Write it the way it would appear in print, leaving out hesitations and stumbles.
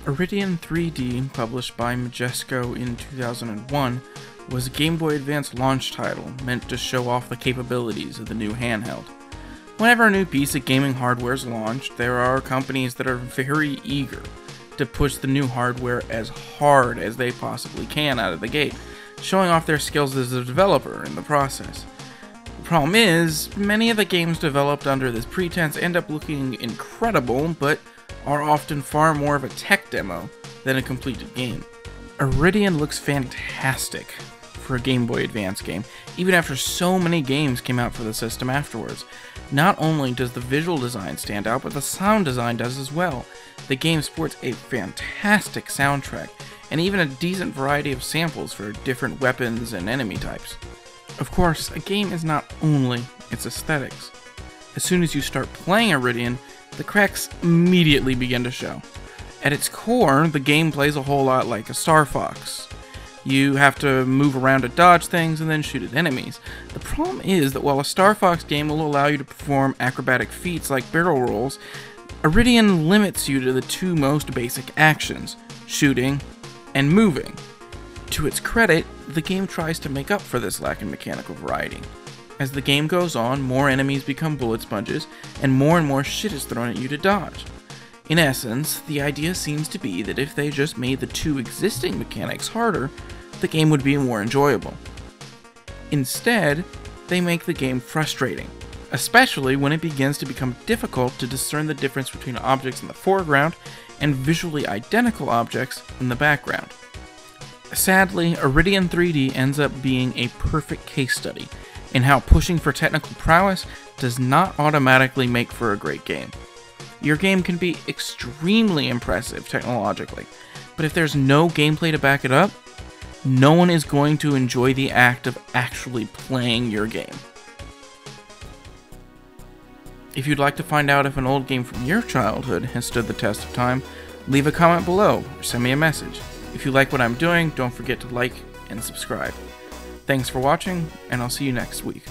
Iridion 3D, published by Majesco in 2001, was a Game Boy Advance launch title meant to show off the capabilities of the new handheld. Whenever a new piece of gaming hardware is launched, there are companies that are very eager to push the new hardware as hard as they possibly can out of the gate, showing off their skills as a developer in the process. The problem is, many of the games developed under this pretense end up looking incredible, but are often far more of a tech demo than a completed game. Iridion looks fantastic for a Game Boy Advance game, even after so many games came out for the system afterwards. Not only does the visual design stand out, but the sound design does as well. The game sports a fantastic soundtrack, and even a decent variety of samples for different weapons and enemy types. Of course, a game is not only its aesthetics. As soon as you start playing Iridion, the cracks immediately begin to show. At its core, the game plays a whole lot like a Star Fox. You have to move around to dodge things and then shoot at enemies. The problem is that while a Star Fox game will allow you to perform acrobatic feats like barrel rolls, Iridion limits you to the two most basic actions, shooting and moving. To its credit, the game tries to make up for this lack in mechanical variety. As the game goes on, more enemies become bullet sponges, and more shit is thrown at you to dodge. In essence, the idea seems to be that if they just made the two existing mechanics harder, the game would be more enjoyable. Instead, they make the game frustrating, especially when it begins to become difficult to discern the difference between objects in the foreground and visually identical objects in the background. Sadly, Iridion 3D ends up being a perfect case study in how pushing for technical prowess does not automatically make for a great game. Your game can be extremely impressive technologically, but if there's no gameplay to back it up, no one is going to enjoy the act of actually playing your game. If you'd like to find out if an old game from your childhood has stood the test of time, leave a comment below or send me a message. If you like what I'm doing, don't forget to like and subscribe. Thanks for watching, and I'll see you next week.